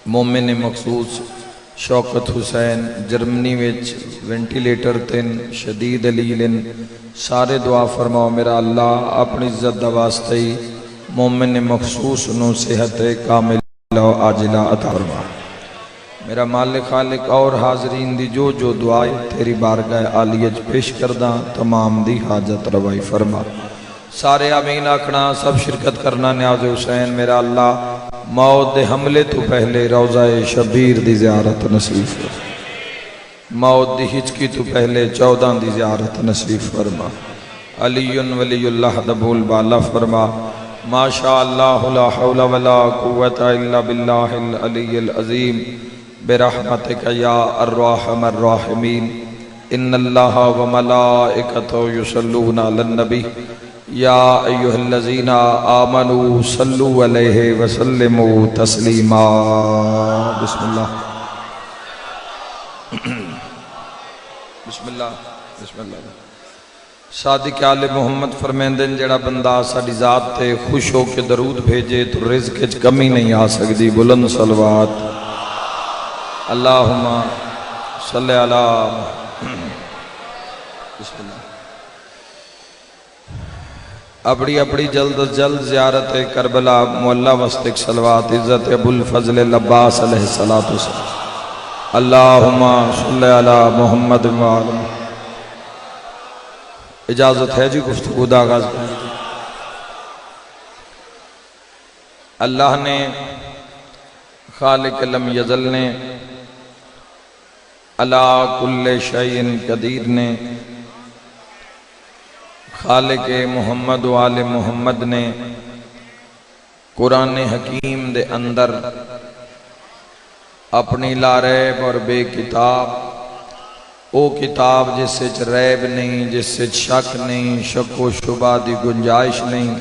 مومن مخصوص شوکت حسین جرمنی وچ وینٹیلیٹر تن شدید علیلن سارے دعا فرماؤ میرا اللہ اپنی عزت دا واسطے ہی مومن مخصوص نو صحت کامل و عاجلہ عطا فرما۔ میرا مالک خالق اور حاضرین دی جو دعائیں تیری بارگاہ عالیت پیش کردہ تمام دی حاجت روائی فرما۔ سارے آمین آکھنا، سب شرکت کرنا۔ نیاز حسین میرا اللہ موت دے حملے تو پہلے روضہ شبیر دی زیارت نصیب فرما، موت دی ہچکی تو پہلے 14 دی زیارت نصیب فرما۔ علی ولی اللہ دبول بالا فرما۔ ما شاء اللہ لا حول ولا قوة الا باللہ العلی العظیم برحمتک یا الرحم الراحمین۔ ان اللہ وملائکتہ یصلون علی النبی یا ایہا الذین آمنوا صلوا علیہ وسلموا تسلیما۔ بسم اللہ بسم اللہ بسم اللہ۔ صادق آل محمد فرمیندن جڑا بندہ ساڈی ذات تے خوش ہو کے درود بھیجے تو رزق وچ کمی نہیں آ سکدی۔ بلند صلوات۔ اللہم صلی علی بسم اللہ۔ اپنی جلد از جلد زیارت کربلا مولا وسطک صلوات عزت ابو الفضل العباس علیہ السلام۔ اللہم صلی علی محمد وآلہ۔ اجازت ہے جی گفتگو دا آغاز کریں۔ اللہ نے خالق لم یزل نے علی کل شیء قدیر نے خالق محمد و آل محمد نے قرآن حکیم دے اندر اپنی لا ریب اور بے کتاب او کتاب جس سے ریب نہیں، جس سے شک نہیں، شک و شبہ دی گنجائش نہیں،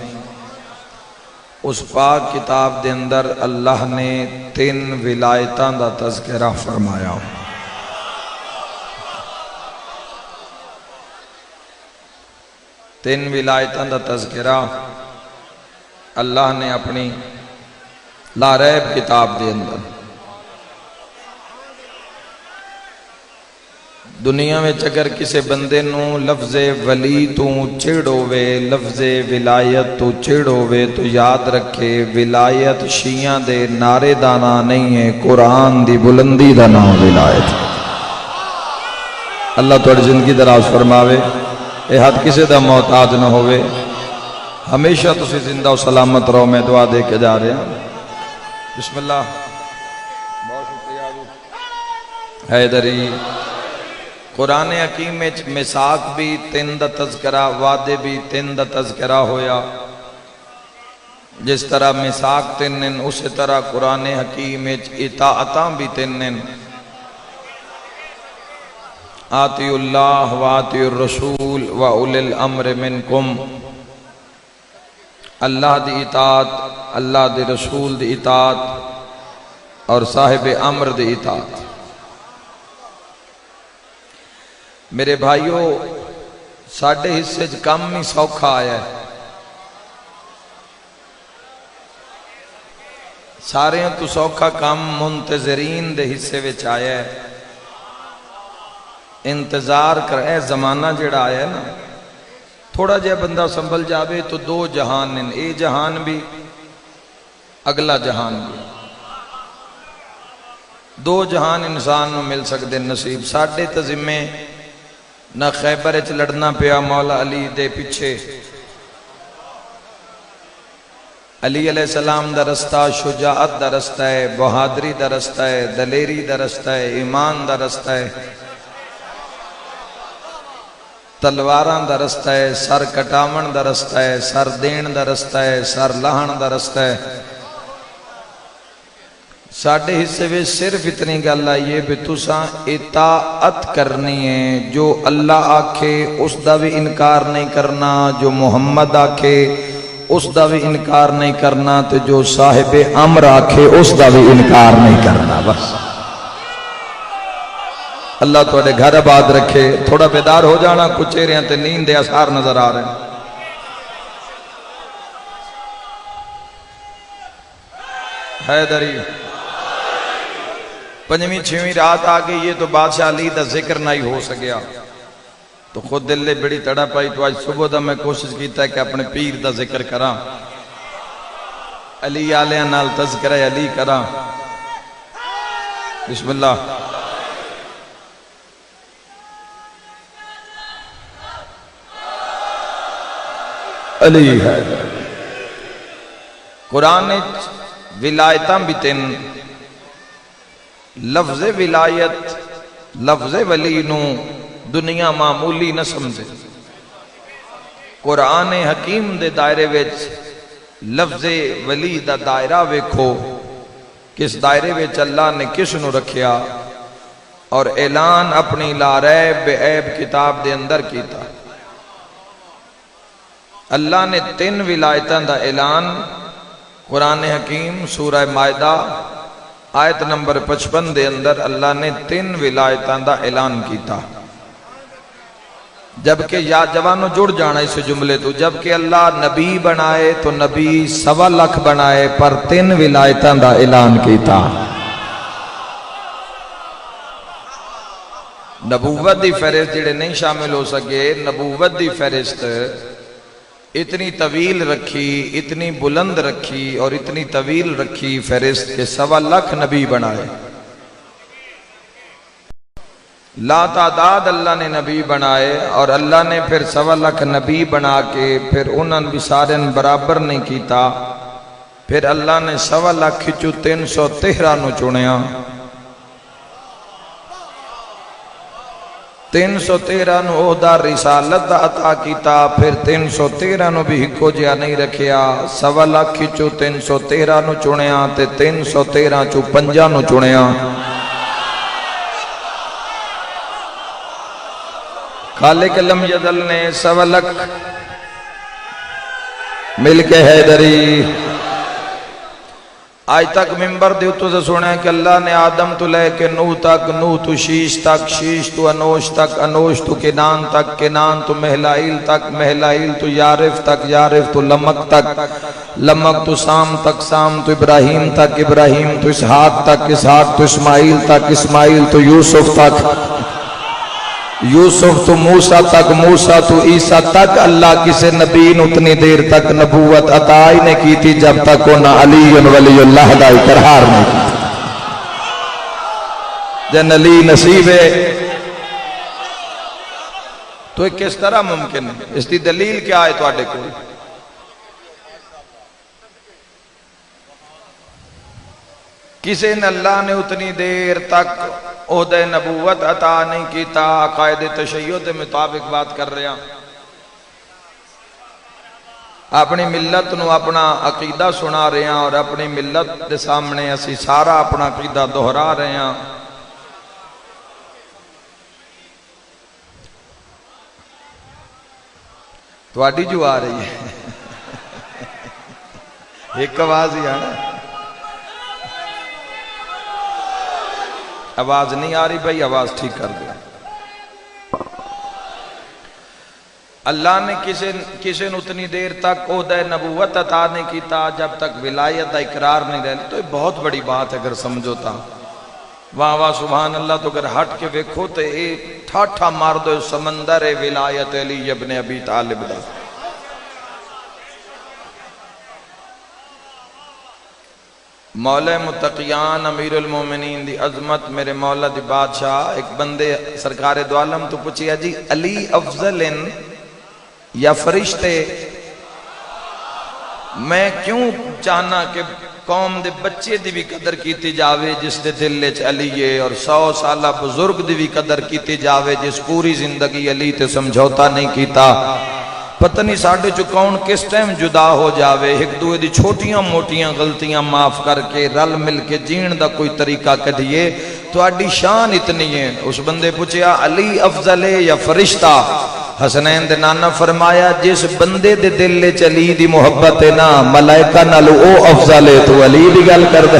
اس پاک کتاب دے اندر اللہ نے 3 ولایتاں دا تذکرہ فرمایا۔ تین ولایتاں دا تذکرہ اللہ نے اپنی لا ریب کتاب دے اندر۔ دنیا میں اگر کسے بندے نو لفظ ولی تو چڑ ہوئے، لفظ ولایت تو چڑ ہوئے تو یاد رکھے ولایت شیعہ دے نعرے دانا نہیں ہے، قرآن دی بلندی دا نام ولایت۔ اللہ توڑ زندگی دراز فرماوے، اے حد کسے دا محتاج نہ ہوئے، ہمیشہ تسی زندہ و سلامت رہو۔ میں دعا دے کے جا رہے ہیں۔ بسم اللہ۔ بہت شکریہ حیدری۔ قرآن حکیم میں میثاق بھی 3 دا تذکرہ، وعدے بھی 3 دا تذکرہ ہویا۔ جس طرح میثاق 3 ہیں اسی طرح قرآن حکیم میں اطاعتاں بھی 3 ہیں۔ آتی اللہ و آتی الرسول و اولی الامر منکم۔ اللہ دی اطاعت، اللہ دی رسول دی اطاعت اور صاحب امر دی اطاعت۔ میرے بھائیو ساڑھے حصے کم ہی سوکھا آیا ہے۔ سارے تو سوکھا کم منتظرین دے حصے وچ آیا ہے۔ انتظار کر اے زمانہ جڑا آیا ہے نا، تھوڑا جہ بندہ سنبھل جاوے تو 2 جہان ہیں، اے جہان بھی اگلا جہان بھی۔ 2 جہان انسان نو مل سکتے نصیب۔ ساڑھے تزمے نہ خیبر اچ لڑنا پیا مولا علی دے پیچھے۔ علی علیہ السلام دا رستہ شجاعت دا رستہ ہے، بہادری دا رستہ ہے، دلیری دا رستہ ہے، ایمان دا رستہ ہے، تلواراں دا رستہ ہے، سر کٹاون دا رستہ ہے، سر دین دا رستہ ہے، سر لہن دا رستہ ہے۔ ساڑھے حصے میں صرف اتنی گل آئیے بھی تساں اطاعت کرنی ہے۔ جو اللہ آکھے اس دا بھی انکار نہیں کرنا، جو محمد آکھے اس دا بھی انکار نہیں کرنا، تو جو صاحب امر آکھے اس دا بھی انکار نہیں کرنا۔ بس اللہ توڑے گھر آباد رکھے۔ تھوڑا بیدار ہو جانا، کچھ چہرے تے نیند دے اثار نظر آ رہے ہیں۔ حیدری پنجویں چھویں رات آ گئی ہے تو بادشاہ علی دا ذکر نہیں ہو سکیا، تو خود دل لے بڑی تڑا پائی، تو آج صبح دا میں کوشش کیتا ہے کہ اپنے پیر دا ذکر کراں، علی آلیاں نال تذکرہ علی کراں۔ بسم اللہ۔ علی ہے قرآن ولایتاں بھی تین، لفظ ولایت لفظ ولی نو دنیا معمولی نہ سمجھے۔ قرآن حکیم دے دائرے وچ لفظ ولی دا دائرہ ویکھو، کس دائرے وچ اللہ نے کس نو رکھیا اور اعلان اپنی لا ریب بے عیب کتاب دے اندر کیتا۔ اللہ نے تین ولایتاں دا اعلان قرآن حکیم سورہ مائدہ آیت نمبر 55 دے اندر اللہ نے تین ولایتاں دا اعلان کیتا۔ جبکہ یا جوانو جڑ جانا اس جملے تو، جبکہ اللہ نبی بنائے تو نبی 1.25 لاکھ بنائے، پر تین ولایتاں دا اعلان کیتا۔ نبوت دی فہرست جڑے نہیں شامل ہو سکے، نبوت دی فہرست اتنی طویل رکھی، اتنی بلند رکھی اور اتنی طویل رکھی فہرست کہ 1.25 لاکھ نبی بنائے، لا تعداد اللہ نے نبی بنائے، اور اللہ نے پھر 1.25 لاکھ نبی بنا کے پھر انہوں بھی سارے برابر نہیں کیتا، پھر اللہ نے 1.25 لاکھ چو 313 نو چنیا، 313 نو عہدہ رسالت دا عطا کیتا، پھر 313 نو بھی ہکو جیا نہیں رکھیا، 1.25 لاکھ چو 313 نو چنیا تے 313 چو 5 نو چنیا۔ خالق لم یزل نے 1.25 لاکھ مل کے حیدری، آج تک ممبر دیوتو سے سنے کہ اللہ نے آدم تو لے کے نوح تک، نوح تو شیش تک، شیش تو انوش تک، انوش تو کنان تک، کنان تو مہلائیل تک، مہلائیل تو یارف تک، یارف تو لمک تک، لمک تو سام تک، سام تو ابراہیم تک، ابراہیم تو اسحاق تک، اسحاق تو اسماعیل تک، اسماعیل تو یوسف تک، یوسف تو موسیٰ تک، موسیٰ تو عیسیٰ تک۔ اللہ کسے نبی نے اتنی دیر تک نبوت عطا ہی نے کی تھی جب تک انہا علی ولی اللہ دا اقرار نہیں کی۔ جن علی نصیب ہے تو ایک کس طرح ممکن ہے؟ اس دی دلیل کیا ہے تو آڈے کو؟ کسی نے اللہ نے اتنی دیر تک عہدہ نبوت عطا نہیں کیتا، عقائد تشیع کے مطابق بات کر رہے ہیں، اپنی ملت نو اپنا عقیدہ سنا رہے ہیں اور اپنی ملت دے سامنے اسی سارا اپنا عقیدہ دہرا رہے ہیں۔ تو آڈی جو آ رہی ہے ایک آواز ہی آنا، آواز نہیں آ رہی بھائی، آواز ٹھیک کر دیا۔ اللہ نے کسی نے اتنی دیر تک عہدہ نبوت عطا نہیں کیتا جب تک ولایت دا اقرار نہیں رہے، تو یہ بہت بڑی بات ہے اگر سمجھو تا۔ واہ واہ سبحان اللہ، تو اگر ہٹ کے ویکھو تو یہ ٹھاٹھا مار دو سمندر ولایت علی ابن ابی طالب دا۔ مولا متقیان امیر المومنین دی عظمت میرے مولا دی بادشاہ، ایک بندے سرکار دو عالم تو پوچھیا جی علی افضل یا فرشتے؟ میں کیوں چاہنا کہ قوم دے بچے دی بھی قدر کیتی جاوے جس دے دل لچ علی ہے، اور 100 سالہ بزرگ دی بھی قدر کیتی جاوے جس پوری زندگی علی تے سمجھوتا نہیں کیتا۔ پتہ نہیں ساڑھے جو کون کس ٹائم جدا ہو جاوے، ایک دوئے دی چھوٹیاں موٹیاں غلطیاں معاف کر کے رل مل کے جین دا کوئی طریقہ کدھئے، تو آڈی شان اتنی ہے۔ اس بندے پوچھیا علی افضل ہے یا فرشتہ؟ حسنین دے نانا فرمایا جس بندے دے دل لے چلی دی محبت ہے نا، ملائکہ نالو او افضل ہے، تو علی دی گل کر دے۔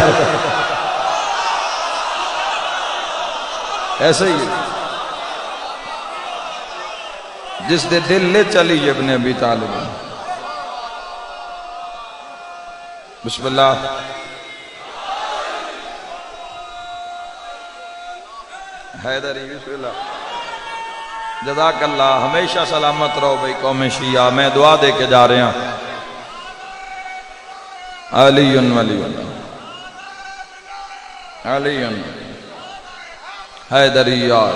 ایسا ہی ہے جس دے دل لے چلی ابن ابی طالب۔ بسم اللہ۔ حیدری بسم اللہ جزاک اللہ ہمیشہ سلامت رہو بھائی قوم شیعہ میں دعا دے کے جا رہے ہیں علی ولی علی حیدری یار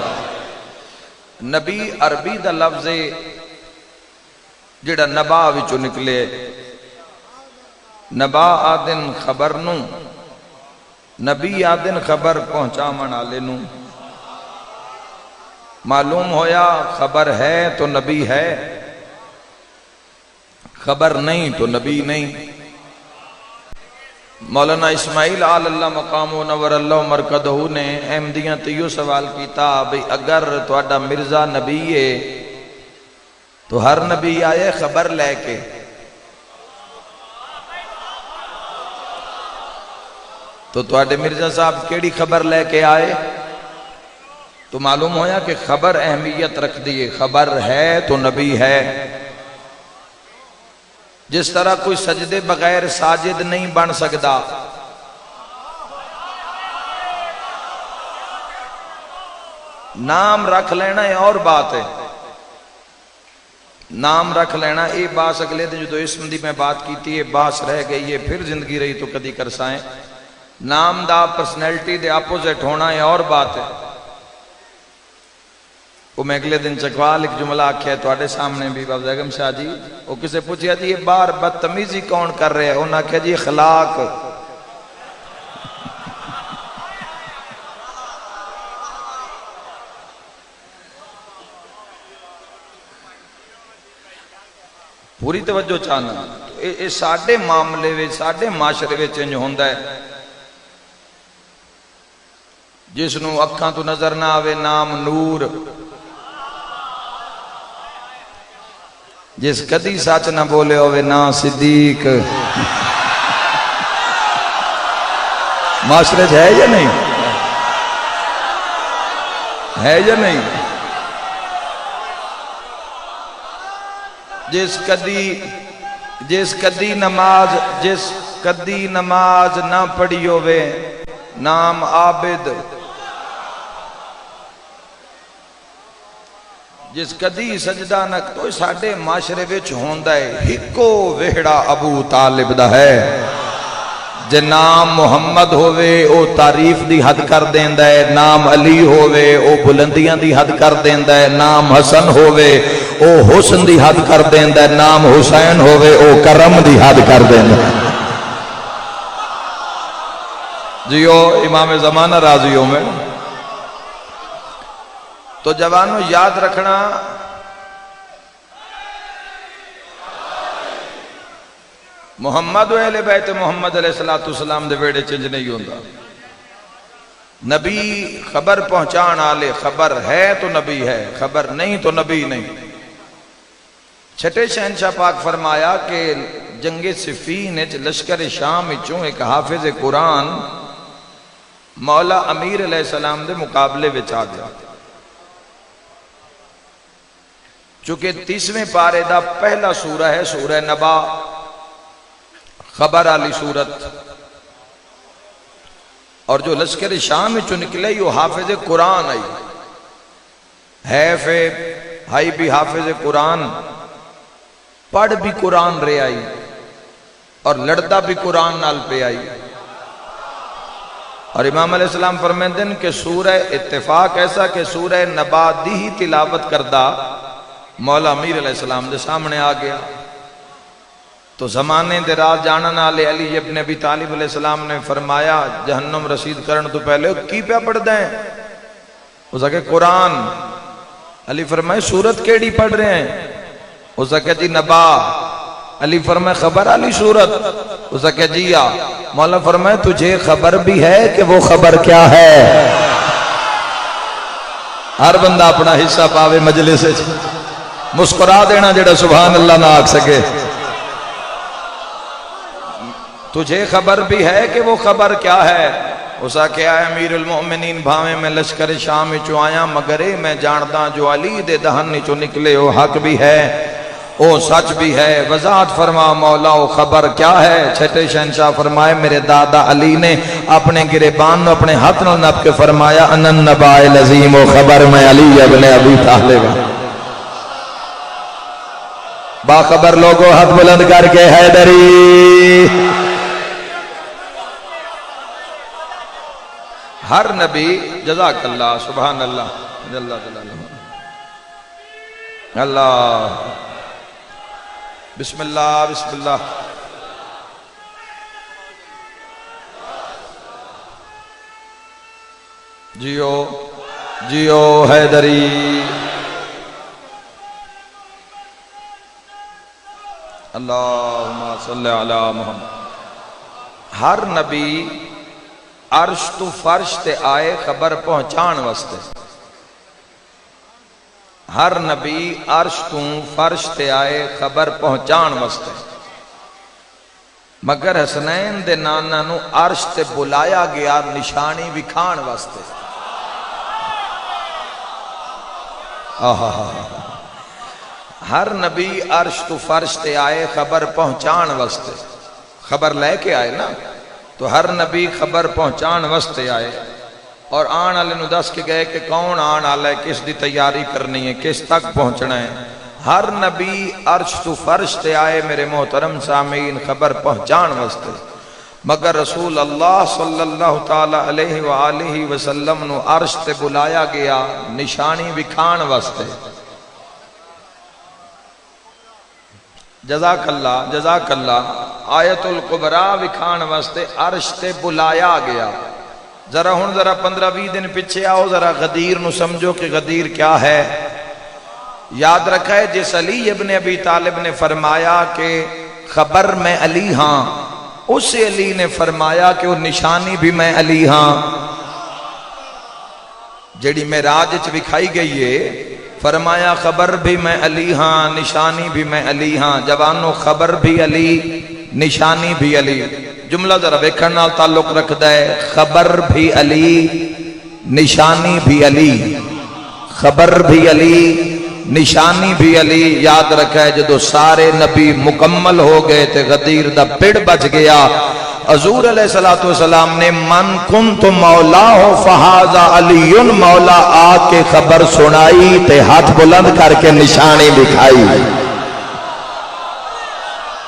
نبی عربی دا لفظ جڑا نبا وچوں نکلے نبا آدن خبر نو نبی آدن خبر پہنچا منالے نو معلوم ہویا خبر ہے تو نبی ہے خبر نہیں تو نبی نہیں مولانا اسماعیل آل اللہ مقام و نور اللہ مرکدہ نے احمدیاں تیو سوال کیتا بھئی اگر تواڈا مرزا نبی ہے تو ہر نبی آئے خبر لے کے تو تواڈے مرزا صاحب کیڑی خبر لے کے آئے تو معلوم ہویا کہ خبر اہمیت رکھ دیئے خبر ہے تو نبی ہے جس طرح کوئی سجدے بغیر ساجد نہیں بن سکتا نام رکھ لینا ہے اور بات ہے نام رکھ لینا یہ باس اگلے دن جو اسم دی میں بات کی تھی یہ باس رہ گئی ہے پھر زندگی رہی تو کدی کر سائیں نام دا پرسنالٹی دے اپوزٹ ہونا ہے اور بات ہے وہ میں اگلے دن چکوال ایک جملہ آکھیا ہے تو آڑے سامنے بھی باب زیگم شاہ جی وہ کسے پوچھیا جی یہ بار بدتمیزی کون کر رہے ہیں انہاں کہا جی اخلاق پوری توجہ چاہنا یہ ساڑھے معاملے وے ساڑھے معاشرے وے چنج ہوندہ ہے جس نو اکھاں تو نظر نہ آوے نام نور جس کدی سچ نہ بولے ہوئے نا صدیق معاشرے ہے یا نہیں ہے یا نہیں جس کدی نماز نہ پڑھی ہوئے نام عابد جس کدی سجدہ نہ تو ساڑھے معاشرے وچ ہوندہ ہے ہکو وہڑا ابو طالب دا ہے جے نام محمد ہووے او تعریف دی حد کر دیندہ ہے نام علی ہووے او بلندیاں دی حد کر دیندہ ہے نام حسن ہووے او حسن دی حد کر دیندہ ہے نام حسین ہووے او کرم دی حد کر دیندہ ہے جیو امام زمانہ راضیوں میں تو جوانوں یاد رکھنا محمد و اہل بیت محمد علیہ السلام دے ویڑے چنج نہیں ہوندہ نبی خبر پہنچان آلے خبر ہے تو نبی ہے خبر نہیں تو نبی نہیں چھٹے شہنشاہ پاک فرمایا کہ جنگ صفین لشکر شام چوں ایک حافظ قرآن مولا امیر علیہ السلام دے مقابلے وچ آ گیا چونکہ 30ویں پارے دا پہلا سورہ ہے سورہ نبا خبر علی سورت اور جو لشکر شام چو نکلے یہ حافظ قرآن آئی ہائی بھی حافظ قرآن پڑھ بھی قرآن رے آئی اور لڑتا بھی قرآن نال پہ آئی اور امام علیہ السلام فرمیندن کہ سورہ اتفاق ایسا کہ سورہ نبا دی ہی تلاوت کردہ مولا امیر علیہ السلام دے سامنے آ گیا تو زمانے دے راز جانن آلے علی ابن ابی طالب علیہ السلام نے فرمایا جہنم رسید کرن تو پہلے کی پہ پڑھ دیں اس نے کہا قرآن علی فرمائے سورت کیڑی پڑھ رہے ہیں اس نے کہا جی نبا علی فرمائے خبر علی سورت اس نے کہا جی آ مولا فرمائے تجھے خبر بھی ہے کہ وہ خبر کیا ہے ہر بندہ اپنا حصہ پاوے مجلس سے مسکرا دینا جڑا سبحان اللہ نہ آگ سکے تجھے خبر بھی ہے کہ وہ خبر کیا ہے اسا کیا ہے امیر المؤمنین بھاویں میں لشکر شام چو آیا مگر میں جانتا جو علی دے دہن چو نکلے وہ حق بھی ہے او سچ بھی ہے۔ وضاحت فرما مولا او خبر کیا ہے؟ چھٹے شہنشاہ فرمائے میرے دادا علی نے اپنے گریبان میں اپنے ہاتھ نال نپ کے فرمایا ان النباء العظیم، و خبر میں علی ابن ابی طالب۔ باخبر لوگوں ہاتھ بلند کر کے حیدری۔ ہر نبی، جزاک اللہ، سبحان اللہ، جل جلالہ، اللہ، بسم اللہ بسم اللہ۔ جیو جیو حیدری، اللہم صلی علی محمد۔ ہر نبی عرش تو فرش تے آئے خبر پہنچان واسطے، ہر نبی عرش تو فرش تے آئے خبر پہنچان واسطے، مگر حسنین دے نانا نو عرش تے بلایا گیا نشانی وکھان واسطے۔ ہر نبی عرش تو فرش تے آئے خبر پہنچان واسطے، خبر لے کے آئے نا، تو ہر نبی خبر پہنچان واسطے آئے، اور آن والے نو دس کے گئے کہ کون آن والا ہے، کس دی تیاری کرنی ہے، کس تک پہنچنا ہے۔ ہر نبی عرش تو فرش تے آئے میرے محترم سامعین خبر پہنچان واسطے، مگر رسول اللہ صلی اللہ تعالی علیہ وآلہ وسلم نو عرش تے بلایا گیا نشانی وکھان واسطے۔ جزاک اللہ جزاک اللہ۔ آیت القبرا وکھان واسطے عرش تے بلایا گیا۔ ذرا ہن ذرا 15-20 دن پیچھے آؤ، ذرا غدیر نو سمجھو کہ غدیر کیا ہے۔ یاد رکھا ہے جس علی ابن ابی طالب نے فرمایا کہ خبر میں علی ہاں، اس علی نے فرمایا کہ وہ نشانی بھی میں علی ہاں، جڑی معراج وچ وکھائی گئی ہے، فرمایا خبر بھی میں علی ہاں، نشانی بھی میں علی ہاں۔ جوانو خبر بھی علی، نشانی بھی علی۔ جملہ ذرا ویکھن نال تعلق رکھدا ہے، خبر بھی علی، نشانی بھی علی، خبر بھی علی، نشانی بھی علی۔ یاد رکھا ہے جدو سارے نبی مکمل ہو گئے تے غدیر دا پڑ بچ گیا، حضور علیہ السلام نے من کنت مولا ہو فہذا علی مولا آ کے خبر سنائی تے ہاتھ بلند کر کے نشانی دکھائی،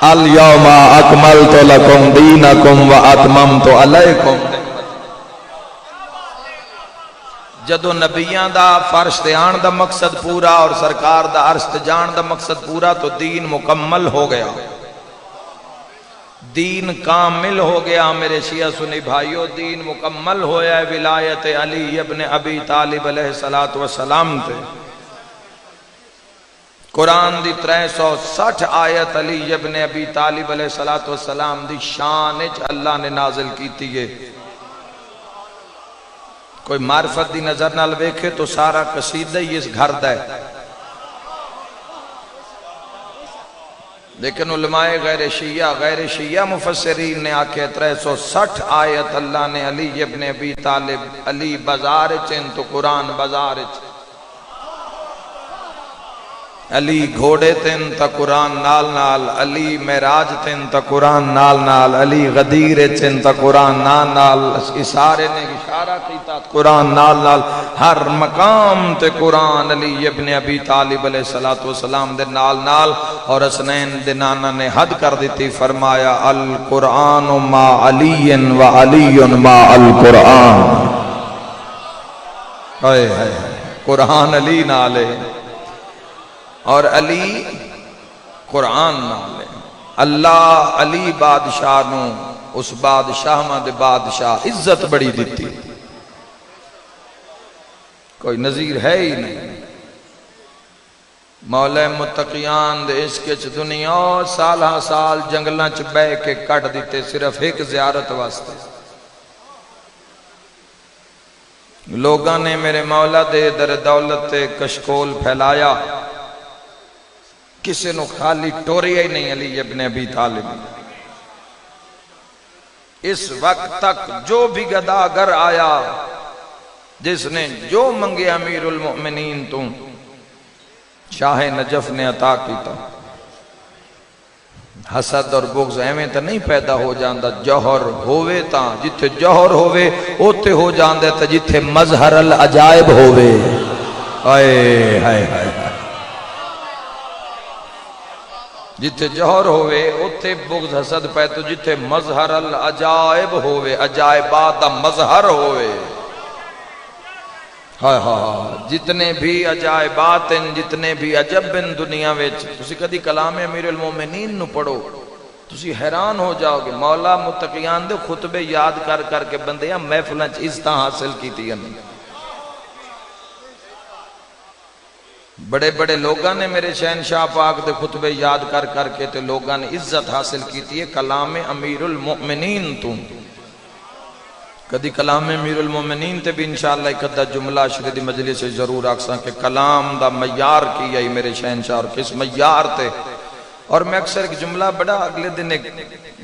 الیوم اکملت لکم دینکم و اتممت علیکم۔ جدو نبیان دا فرش تے آن دا مقصد پورا اور سرکار دا عرش تے جان دا مقصد پورا، تو دین مکمل ہو گیا، دین کامل ہو گیا۔ میرے شیعہ سنی بھائیو، دین مکمل ہویا ہے ولایت علی ابن ابی طالب علیہ السلام تے۔ قرآن دی 360 آیت علی ابن ابی طالب علیہ السلام دی شان اچ اللہ نے نازل کیتی ہے۔ کوئی معرفت دی نظر نال ویکھے تو سارا قصیدہ ہی اس گھر دا ہے، لیکن علماء غیر شیعہ مفسرین نے آکے 360 آیت اللہ نے علی ابن ابی طالب، علی بازار چن تو قرآن بازار چن، علی گھوڑے تن تا قرآن نال نال، علی معراج تن تا قرآن نال نال، علی غدیر چن تا قرآن نال نال، اشارے نے اشارہ کیتا قرآن نال نال، ہر مقام تے قرآن علی ابن ابی طالب علیہ السلام دے نال نال۔ اور حسنین دے نانا نے حد کر دیتی، فرمایا القرآن ما علی و علی ما القرآن۔ قرآن علی نالے اور علی قرآن نالے۔ اللہ علی بادشاہ نو اس بادشاہ ماں دے بادشاہ عزت بڑی دیتی، کوئی نظیر ہے ہی نہیں۔ مولا متقیان دے عشق چ دنیا سالہ سال جنگلاں چ بہ کے کٹ دیتے صرف ایک زیارت واسطے۔ لوگاں نے میرے مولا دے در دولت تے کشکول پھیلایا، کسی نو خالی ٹوریا ہی نہیں علی ابن ابی طالب۔ اس وقت تک جو بھی گداگر آیا، جس نے جو منگے امیر المؤمنین تو شاہ نجف نے عطا کیتا۔ حسد اور بغض ایویں تے نہیں پیدا ہو جاندا، جوہر ہووے تاں جتھے جوہر ہووے اوتے ہو جاندا تے جتھے مظہر العجائب ہووے، ہائے ہائے ہائے، جتھے جوہر ہووے اوتے بغض حسد پیدا، جتھے مظہر العجائب ہووے، عجائبات دا مظہر ہووے، ہائے ہائے، جتنے بھی عجائبات ہیں، جتنے بھی عجب ہیں دنیا وچ، تسی کدی کلام امیر المومنین نو پڑھو تسی حیران ہو جاؤ گے، مولا متقیان دے خطبے یاد کر کر کے بندیاں محفلاں چ عزتاں حاصل کیتی ہیں، بڑے بڑے لوگاں نے میرے شہنشاہ پاک دے خطبے یاد کر کر کے تے لوگاں نے عزت حاصل کیتی ہے کلام امیر المؤمنین تو۔ کدی کلام امیر المومنین تے بھی انشاءاللہ ایک ادھا جملہ عشرے دی مجلس سے ضرور آکساں کہ کلام دا معیار کی ہے میرے شہنشاہ اور کس معیار تے۔ اور میں اکثر ایک جملہ بڑا اگلے دن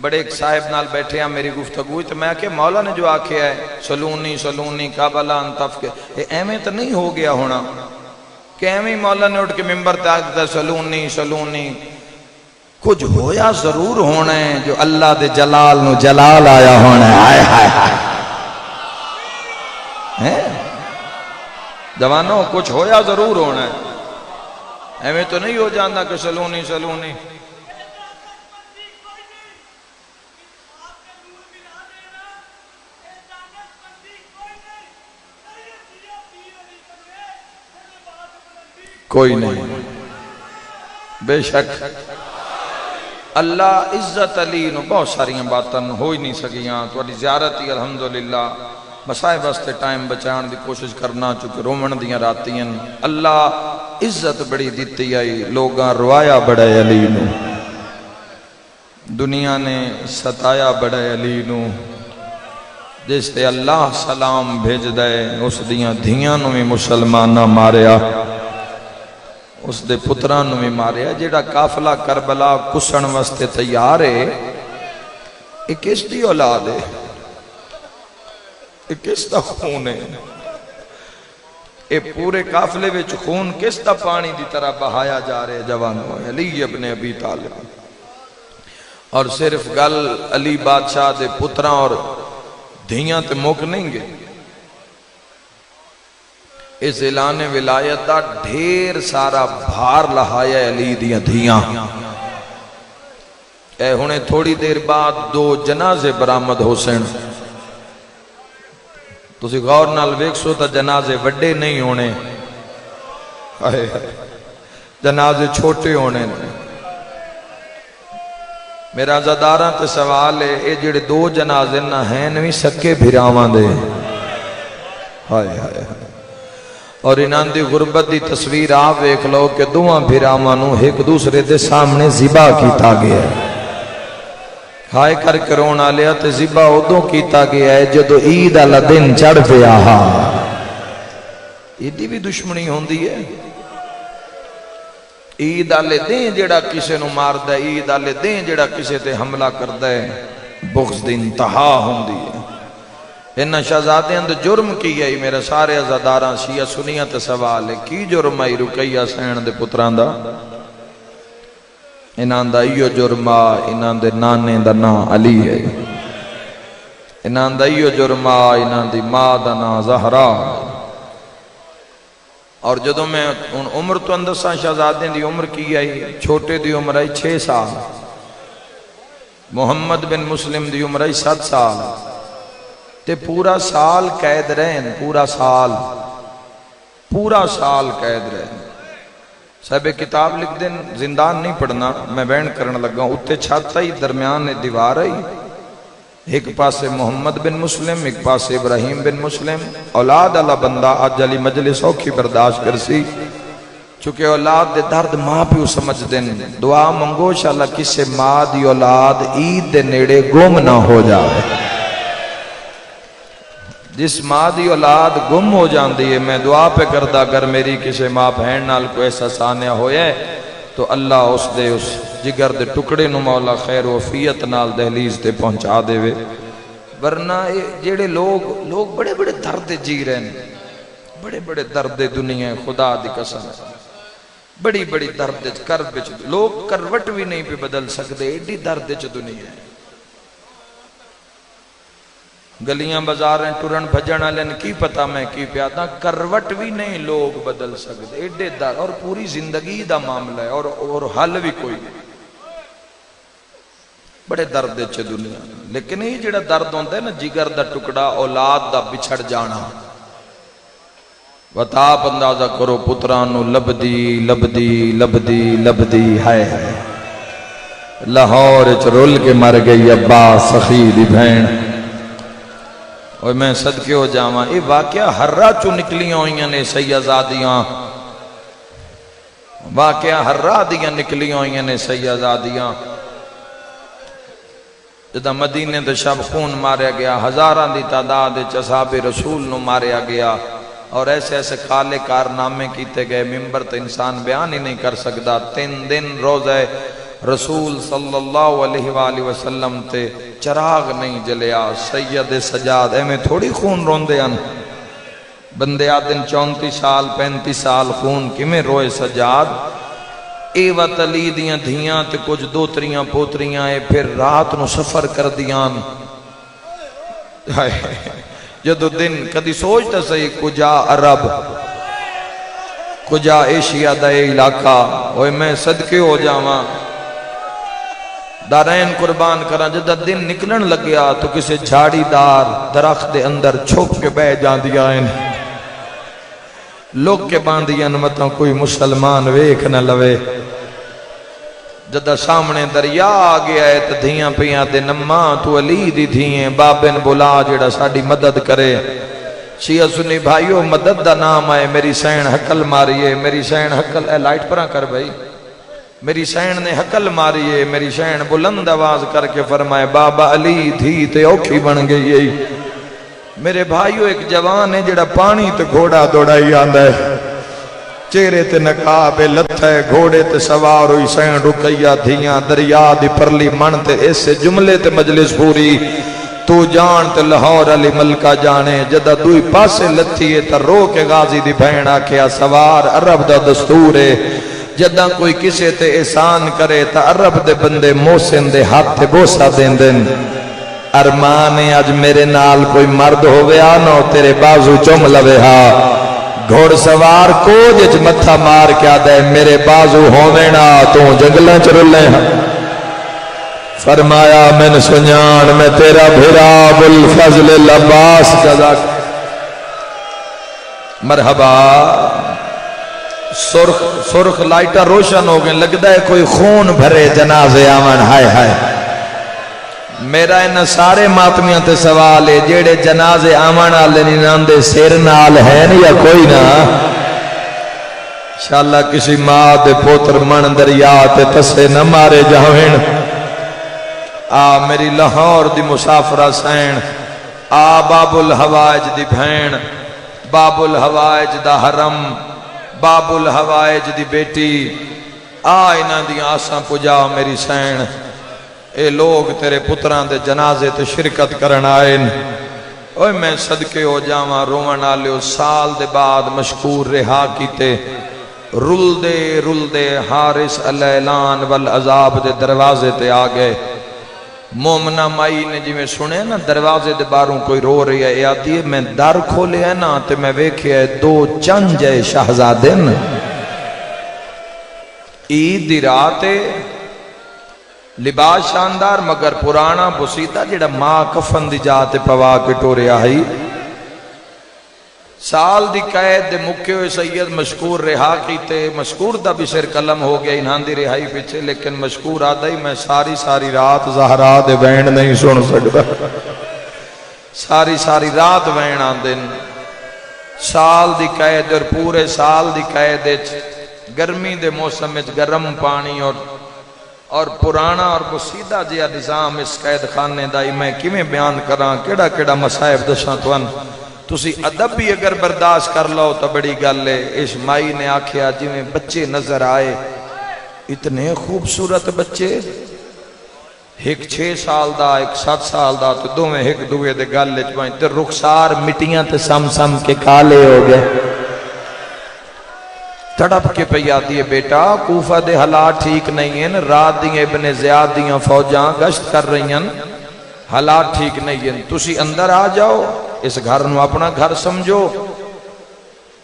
بڑے ایک صاحب نال بیٹھے ہیں میری گفتگو تو میں کہ مولا نے جو آکھیا ہے سلونی سلونی قابلہ انتف کے ایمیں تو نہیں ہو گیا ہونا کہ ایمیں مولا نے اٹھ کے ممبر تے آکھتا سلونی سلونی، کچھ ہویا ضرور ہونا ہے جو اللہ دے جلال نو جلال آیا ہونا ہے، آئے ہائے ہائے جوانوں، کچھ ہویا ضرور ہونا ہے، ایویں تو نہیں ہو جانا کہ سلونی سلونی۔ کوئی نہیں، بے شک اللہ عزت علی نو بہت ساریاں باتاں ہو ہی نہیں سکیاں، تو علی زیارت ہی الحمدللہ مسائے واسطے ٹائم بچان دی کوشش کرنا چونکہ رومن دیاں راتیاں، اللہ عزت بڑی دیتی آئی، لوگاں روایا بڑا علی نو، دنیا نے ستایا بڑا علی نو، جس تے اللہ سلام بھیج دے اس دیاں دھیاں نو بھی مسلمانہ ماریا، اس دے پتران نو بھی ماریا، جیڑا قافلہ کربلا کسن واسطے تیار ہے، ایک اس دی اولاد ہے، کس دا خون ہے، اے پورے قافلے وچ خون کس دا پانی دی طرح بہایا جا رہے جوانوں، علی ابن ابی طالب، اور صرف گل علی بادشاہ دے پتران اور دھیاں تے موک نہیں گے، اس اعلان ولایت دا ڈھیر سارا بھار لہایا علی دیاں دھیاں، اے ہونے تھوڑی دیر بعد 2 جنازے برآمد حسین، تسی غور نال ویکسو تا جنازے وڈے نہیں ہونے، جنازے چھوٹے ہونے، میرا زداراں تے سوال ہے اے جڑے 2 جنازے نہ ہیں نوی سکے بھراواں دے، ہائے ہائے، اور انہاں دی غربت دی تصویر آپ ایک لو کہ دوہاں بھراواں نو ایک دوسرے دے سامنے ذبح کیتا گیا ہے، ہائے کر کرون آلیا تے ذبح ادوں کیتا گیا ہے جدو عید والا دن چڑھ پیا، ایڈی بھی دشمنی ہوندی ہے، عید والے دن جڑا کسے نو ماردا ہے، عید والے دن جڑا کسے تے حملہ کردا ہے، بغض دی انتہا ہوندی ہے، انہاں شہزادیاں دے جرم کی ہے، میرے سارے عزاداراں شیعہ سنیاں تے سوال ہے کی جرم ہے رقیہ سین دے پتران دا، انہاں دا ایو جرمہ، انہاں دے نانے دا نا علی ہے، انہاں دا ایو جرمہ، انہاں دی ماں دا نا زہرا، اور جدو میں ان عمر تو اندر سا شہزادیں دی عمر کی آئی، چھوٹے دی عمر آئی 6 سال، محمد بن مسلم دی عمر آئی 7 سال، تے پورا سال قید رہن، پورا سال قید رہن، صاحب کتاب لکھ دیں زندان نہیں پڑھنا، میں بیان کرنے لگا ہوں، اتے چھاتا ہی درمیان دیوار آئی، ایک پاسے محمد بن مسلم، ایک پاسے ابراہیم بن مسلم، اولاد اللہ بندہ آج علی مجلس اوکھی برداشت کرسی، چونکہ اولاد دے درد ماں پیو سمجھ دیں، دعا منگو شاءاللہ کسے ماں دی اولاد عید دے نیڑے گم نہ ہو جائے، جس ماں دی اولاد گم ہو جاندی ہے، میں دعا پہ کردہ اگر میری کسی ماں بہن نال کو ایسا سانیہ ہویا ہے تو اللہ اس دے اس جگر دے ٹکڑے نو مولا خیر و عافیت نال دہلیز تے پہنچا دے وے، ورنہ جیڑے لوگ بڑے بڑے درد جی رہے ہیں، بڑے بڑے درد دنیا خدا دی قسم ہے، بڑی بڑی درد کرب وچ لوگ کروٹ بھی نہیں پہ بدل سکتے، ایڈی درد وچ دنیا ہے۔ گلیاں بازاریں ٹرن بھجن والے کی پتا میں کی پیادا، کروٹ بھی نہیں لوگ بدل سکتے، ایڈے درد، اور پوری زندگی دا معاملہ ہے اور حل بھی کوئی نہیں، بڑے درد وچ دنیا۔ لیکن یہ جڑا درد ہوندا ہے نا جگر دا ٹکڑا، اولاد دا بچھڑ جانا، وطاپ اندازہ کرو پترانو لبدی لبدی لبدی لبدی ہے لاہور چ رول کے مر گئی ابا سخی دی بہن۔ اور میں صدقے ہو جاواں، یہ واقعہ ہررا چو نکلیاں ہوئیاں نے سیدزادیاں، واقعہ ہررا دیاں نکلیاں ہوئیاں نے سیدزادیاں۔ جدہ مدینے دے شب خون ماریا گیا، ہزاراں دی تعداد اصحاب رسول نو ماریا گیا، اور ایسے ایسے کالے کارنامے کیتے گئے ممبر تے انسان بیان ہی نہیں کر سکتا۔ 3 دن روزہ رسول صلی اللہ علیہ وآلہ وسلم تے چراغ نہیں جلیا۔ سید سجاد ایمیں تھوڑی خون روندے ہیں، بندے آدن 34 سال 35 سال خون کمیں روئے سجاد؟ ایوت علی دیاں دھیاں تے کچھ دوتریاں پوتریاں پھر رات نو سفر کر دیاں۔ جدو دن کدی سوچتا صحیح کجا عرب کجا ایشیا دا علاقہ، اوہ میں صدقے ہو جاواں دارین قربان کرا، جدہ دن نکلن لگیا تو کسے جھاڑی دار درخت دے اندر چھپ کے بہ جان دیا ہیں، لوگ کے باندیاں مطلب کوئی مسلمان ویکھ نہ لوے۔ جدہ سامنے دریا آگیا ہے تو دھیاں پیاں دے نماں تو علی دی دھییں بابن بلا جڑا ساڑی مدد کرے۔ شیعہ سنی بھائیو مدد دا نام آئے، میری سین حقل ماریے، میری سین حقل، اے لائٹ پرا کر بھائی، میری سین نے حقل ماریے، میری سین بلند آواز کر کے فرمائے بابا علی دھی تے اوکھی بن گئی۔ میرے بھائیو ایک جوان ہے جڑا پانی تے گھوڑا دوڑائی آندہ ہے، چہرے تے نقاب لتھ ہے، گھوڑے تے سوار ہوئی سین رکیا دھیاں دریا دی پرلی من تے ایسے جملے تے مجلس پوری تو جان تے لاہور علی ملکہ جانے۔ جدہ دوئی پاسے لتھی ہے تا رو کے غازی دی بہن آکھیا سوار عرب دا دستور ہے، جدہ کوئی کسے تے احسان کرے تا عرب دے بندے موسن دے ہاتھ تے بوسا دین دین۔ ارمان ہے آج میرے نال کوئی مرد ہوئے آنو تیرے بازو چم لوے ہاں، گھوڑ سوار کو جج متھا مار کیا دے میرے بازو ہونے نا تو جنگلیں چرلیں ہاں۔ فرمایا من سنیان میں تیرا بھرا بالفضل العباس جزاک مرحبا۔ سرخ لائٹا روشن ہو گئے، لگتا ہے کوئی خون بھرے جنازے آمن، ہائے ہائے۔ میرا انہا سارے ماتمیاں تے سوال ہے جیڑے جنازے آمن آلے نینان دے سیر نال ہے یا کوئی نا؟ انشاءاللہ کسی ماں دے پوتر من دریا تے تسے نہ مارے جاوین۔ میری لاہور دی مسافرہ سین، باب الحوائج دی بھین، باب الحوائج دا حرم، باب الحوائج دی بیٹی، انہاں دی آساں پجا میری سین۔ اے لوگ تیرے پتران دے جنازے تے شرکت کرن آئین، اوہ میں صدقے ہو جاواں رومن آلیو سال دے بعد مشکور رہا کیتے، رل دے حارس الاعلان والعذاب دے دروازے تے آگئے۔ مومنہ مائی نے جی میں سنے نا دروازے دے باروں کوئی رو رہی ہے، آتی ہے میں در کھولے ہے نا تے میں ویکھے ہے 2 چنج ہے شہزادن۔ عید دی رات لباس شاندار مگر پرانا بسیدہ جڑا ماں کفن دی جاتے پوا کے ٹورے آئی۔ سال دی قید دے مکے ہوئے سید مشکور رہا کیتے، مشکور دا بھی سر قلم ہو گیا انہاں دی رہائی پیچھے، لیکن مشکور آدھا ہی میں ساری رات زہرا دے بینڈ نہیں سن سکتا، ساری رات بینڈ آدھن۔ سال دی قید اور پورے سال دی قید گرمی دے موسم گرم پانی اور پرانا اور بسیدہ جیا نظام اس قید خانے دائی میں کیویں بیان کراں، کیڑا مسائب دشاں توان تسی ادب بھی اگر برداشت کر لو تو بڑی گل ہے۔ اس مائی نے آکھیا جی میں بچے نظر آئے، اتنے خوبصورت بچے، ایک 6 سال دا ایک 7 سال دا، تو دو میں ایک دوے دے گل لے جوائیں تے رخسار مٹیاں تے سم کے کالے ہو گئے۔ تڑپ کے پہ آتی ہے بیٹا کوفہ دے حالات ٹھیک نہیں ہیں، رات دی ابن زیاد دیاں فوجاں گشت کر رہی ہیں، حالات ٹھیک نہیں ہیں، تسی اندر آ جاؤ، اس گھر نو اپنا گھر سمجھو،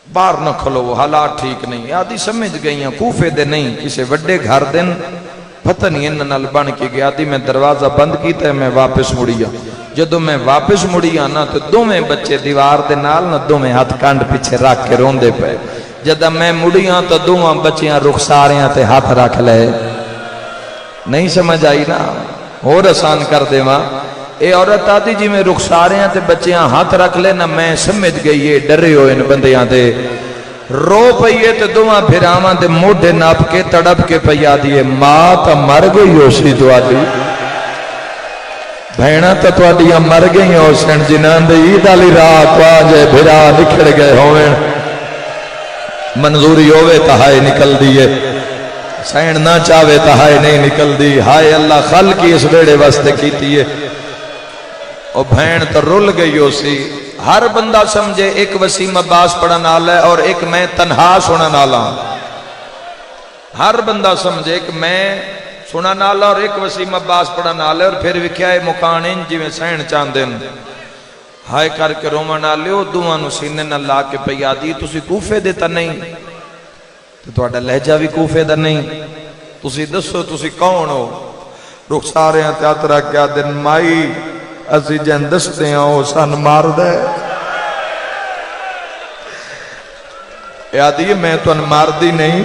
باہر نہ کھلو، حالات ٹھیک نہیں۔ آدھی سمجھ گئی ہیں کوفے دے نہیں کسے وڈے گھر دن، پتہ نہیں ان نال بن کے گیا تھی، میں دروازہ بند کیتا ہے، میں واپس مڑیا، جدو میں واپس مڑیا نا تو دو میں بچے دیوار دے نال نا دو میں ہاتھ کانڈ پیچھے رکھ کے رون دے پے، جدہ میں مڑیاں تو دو بچیاں رخساریاں تے ہاتھ رکھ لے، نہیں سمجھ آئی نا، اور آسان کر دے ماں، اے عورت آتی جی میں رخساریاں تے بچیاں ہاتھ رکھ لے نا، میں سمجھ گئی یہ ڈرے ہو ان بندیاں دے، رو پئیے تے دوہاں پھراواں تے موڈے ناپ کے تڑپ کے پیا دیئے، ماں تا مر گئی ہو سی تواڈی، بھینا تا تواڈیاں مر گئی ہو سن، جنہاں دے عید والی رات آجے بھرا نکھڑ گئے ہوئے، منظوری ہوئے تا ہائے نکل دیئے، سین نہ چاہوے تا ہائے نہیں نکل دی، ہائے اللہ خلقی اس بیڑے واسطے کیتی ہے، او بھین تا رول گئی ہو سی۔ ہر بندہ سمجھے ایک وسیم عباس پڑھن آلا ہے اور ایک میں تنہا سنن آلا، ہر بندہ سمجھے ایک میں سنن آلا اور ایک وسیم عباس پڑھن آلا ہے، اور پھر وکھائے مکانین جی میں سین چاندن ہائے کر کے رومن آلیو، دوانو سینے نہ لا کے پیا دی، تسی کوفے دیتا نہیں تو تواڈا لہجہ بھی کوفے دا نہیں، تسی دسو تسی کون ہو؟ رخسارے ہیں تیاترہ کیا دن مائی اسی جن دستے ہیں وہ سن مار دے، یادی میں تو ان مار دی نہیں،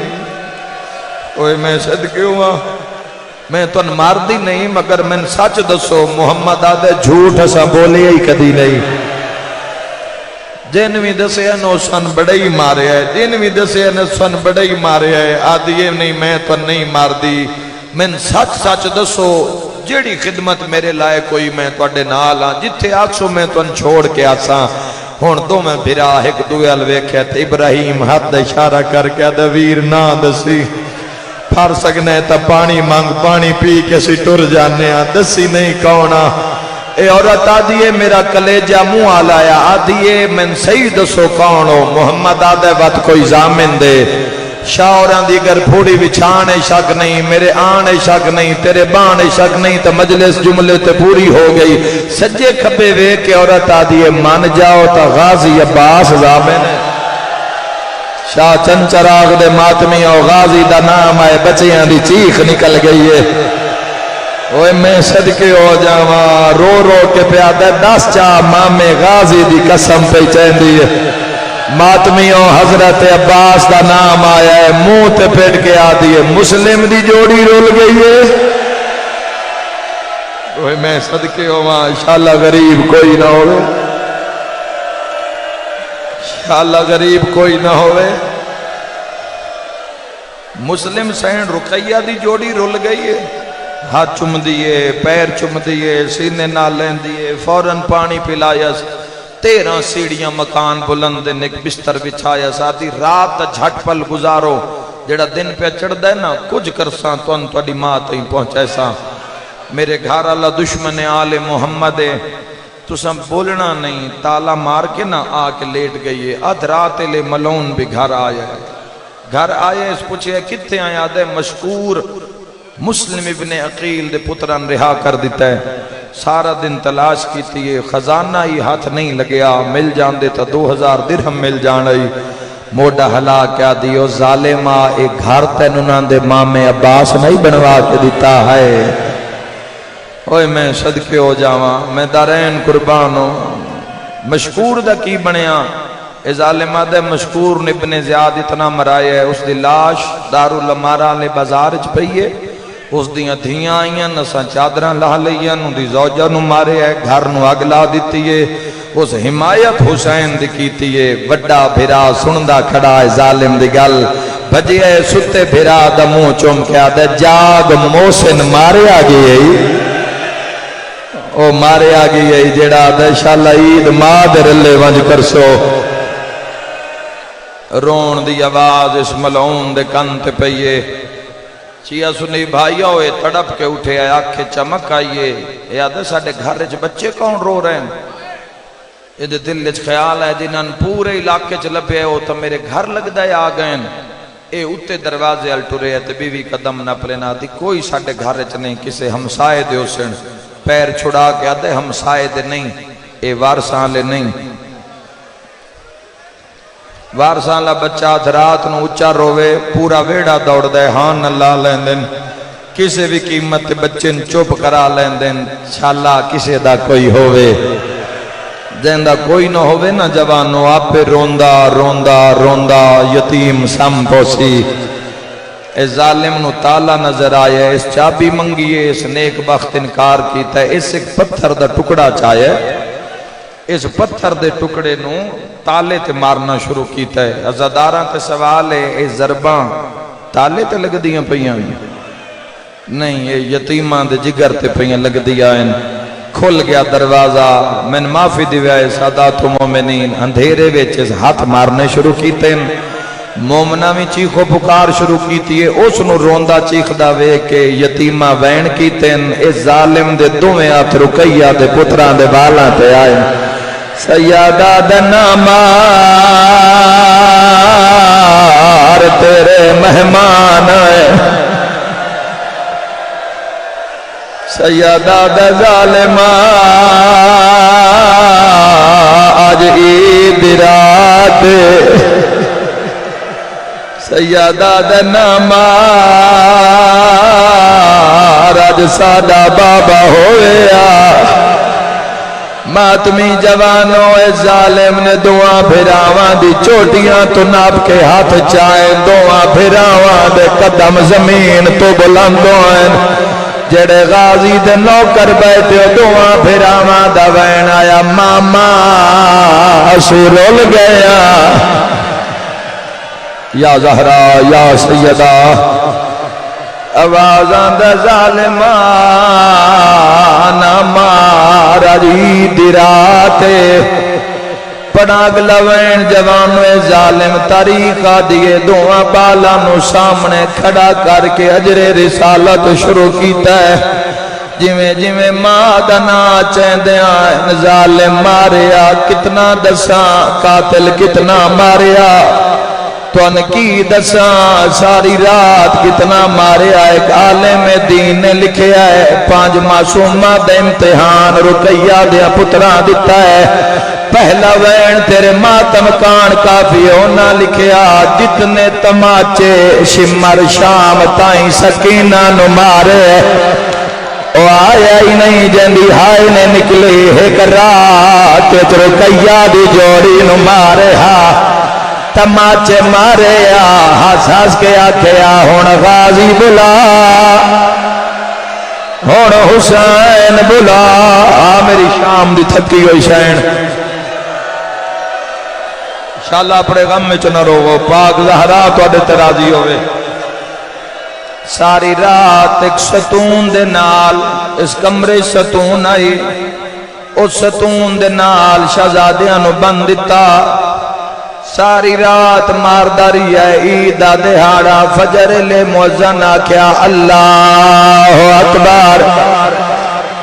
اوہ میں صدقے ہوا، میں تو ان مار دی نہیں، مگر میں سچ دسو محمد آدھے جھوٹ ایسا بولے ہی کدی نہیں، جنوی دسے ہیں نو سن بڑے ہی مارے ہے، جنوی دسے ہیں نو سن بڑے ہی مارے ہے، آدھی یہ نہیں میں تو نہیں مار دی، میں سچ دسو جیڑی خدمت میرے لائے کوئی میں تو اڈے نال ہاں، جتھے آکسو میں تو ان چھوڑ کے آساں، ہون دو میں بھرا ایک دوے الویکھے تے ابراہیم حد اشارہ کر کے دویر نا دسی، پھر سکنے تا پانی مانگ پانی پی کے سی ٹر جانے ہاں، دسی نہیں کونا، اے عورت آدھیے میرا کلیجہ منہ آلایا، آدھیے میں صحیح دسو کونو، محمد آدھے وقت کوئی زامن دے، شاوران دی گر پھوڑی بچھانے شک نہیں، میرے آنے شک نہیں، تیرے بانے شک نہیں، تو مجلس جملے تے پوری ہو گئی، سجے کھپے وے کے عورت آدھیے مان جاؤ تا غازی عباس زامن ہے، شاہ چند چراغ دے ماتمی اور غازی دا نام آئے، بچیاں دی چیخ نکل گئی ہے، اوہ میں صدقے ہو جاواں، رو رو کے پیادہ دس چاہ مامے غازی دی قسم پہ چین دیئے، ماتمیوں حضرت عباس دا نام آیا ہے، منہ تے پیٹ کے آدھی ہے، مسلم دی جوڑی رول گئی ہے، اوہ میں صدقے ہوا، انشاءاللہ غریب کوئی نہ ہوئے، انشاءاللہ غریب کوئی نہ ہوئے، مسلم سین رقیہ دی جوڑی رول گئی ہے، ہاتھ چم دیئے، پیر چم دیئے، سینے نہ لین دیئے، فوراں پانی پلایا، 13 سیڑیاں مکان بلند ایک بستر بچھایا، ساتھی رات جھٹ پل گزارو، جڑا دن پہ چڑھ دے نا کچھ کرساں تو ان توڑی ماں تہیں پہنچے ساں، میرے گھر اللہ دشمن آل محمد ہے، تو سب بولنا نہیں، تالا مار کے نہ آ کے لیٹ گئی ہے، ادھ رات لے ملون بھی گھر آیا ہے، گھر آئے اس پوچھے کتے آیا دے، مشکور مسلم ابن عقیل دے پتران رہا کر دیتا ہے، سارا دن تلاش کیتی ہے، خزانہ ہی ہاتھ نہیں لگیا، مل جان دے تا 2000 درہم مل جان رہی، موڑا حلا کیا دیو ظالمہ، ایک گھر تینونان دے مامے عباس نہیں بنوا کے دیتا ہے، اوہ میں صدقے ہو جاواں، میں دارین قربان ہوں، مشکور دا کی بنیا، اے ظالمہ دے مشکور ابن زیاد اتنا مرائے ہے، اس دی لاش دارالمارہ لے بازار چ پئیے، اس دیاں دھیاں آئیاں نساں چادران لاہ لئیاں، ان دی زوجہ نو مارے ہے، گھر نو اگلا دیتی ہے، اس حمایت حسین دی کیتی ہے، وڈا بھرا سندہ کھڑا ہے ظالم دی گل، بھجے ہے ستے بھرا دا منہ چوم کیا دے، جاگ محسن مارے آگئی ہے، او مارے آگئی ہے، جڑا دے شاءاللہ عید مادر اللہ ونج کرسو، رون دی آواز اس ملعون دے کانتے پئیے، چیا سنی بھائیہ ہوئے تڑپ کے اٹھے آئے، آنکھیں چمک آئیے، یاد ساڑھے گھر رچ بچے کون رو رہے ہیں، یہ دل وچ خیال ہے جنہاں پورے علاقے چ لبے ہو تو میرے گھر لگ دے آ گئے، اے اتے دروازے ال ٹرے تے بیوی قدم نہ پلنا دی کوئی ساڈے گھر چ نہیں کسے ہمسائے دے اسن پیر چھڑا کے آدھے ہمسائے دے نہیں اے وارثاں لے نہیں وارثاں لا بچہ رات نو اچا روے پورا ویڑا دوڑ دے ہاں اللہ لیندن کسے بھی قیمت بچے چپ کرا لیندن شالا کسے دا کوئی ہووے جیندہ کوئی نہ ہووے نہ جوانو آپ پہ روندہ روندہ روندہ یتیم سم پوسی اس ظالم نو تالا نظر آیا اس چابی منگیے اس نیک بخت انکار کیتا ہے اس ایک پتھر دا ٹکڑا چاہے اس پتھر دے ٹکڑے نو تالے تے مارنا شروع کیتا ہے عزاداراں تے سوال ہے اس ضرباں تالے تے لگ دیاں پہیاں نہیں یہ یتیمان دے جگر تے پہیاں لگ دیاں کھل گیا دروازہ من معافی دیوائے سادات و مومنین اندھیرے ویچ ہاتھ مارنے شروع کیتے ہیں مومنہ میں چیخو پکار شروع کیتی ہے اس نو روندہ چیخ داوے کہ یتیمہ وین کیتے ہیں اس ظالم دے دومیں آتھ رکیہ دے پتران دے بالاں تے آئے سیادہ دنامار تیرے مہمان آئے سیادہ دا ظالمان آج عید رات سیادہ دا نامار آج سادہ بابا ہویا ماتمی جوانوں اے ظالم نے دعا پھراواں دی چوٹیاں تو ناپ کے ہاتھ چاہیں دعا پھراواں دے قدم زمین تو بلندوائیں جڑے غازی دے نوکر بیٹھے دعا پھراواں دا وین آیا ماما اسو رول گیا یا زہرا یا سیدہ آوازاں دا ظالمان مار عید راتے پڑاگ لوین جوانوے ظالم طریقہ دیئے دعا بالا نو سامنے کھڑا کر کے اجر رسالت شروع کیتا ہے جویں جویں مادنا چیندے آئین ظالم ماریا کتنا دساں قاتل کتنا ماریا تو ان کی دساں ساری رات کتنا ماریا ایک عالم دین نے لکھے ہے 5 معصومہ دے امتحان رکیہ دیا پتران دیتا ہے پہلا وین تیرے ماتم کان کافی ہونا لکھیا جتنے تماچے شمر شام تائیں سکینہ نو مارے او آیا ہی نہیں جندی ہائے نے نکلی ایک رات رکیہ دی جوڑی نو مارے ہاں تماچے مارے ہاس ہاس کے آکھیا ہون غازی بلا ہون حسین بلا میری شام دی تھکی ہوئی شین انشاءاللہ اپنے غم میں چنہ رو پاک زہرا تو اڈے ترازی ہوئے ساری رات ایک ستون دے نال اس کمرے ستون آئی اس ستون دے نال شہزادیاں نو بندتا ساری رات مارداری ہے عیدہ دہاڑا فجر لے موزن آکھیا اللہ اکبر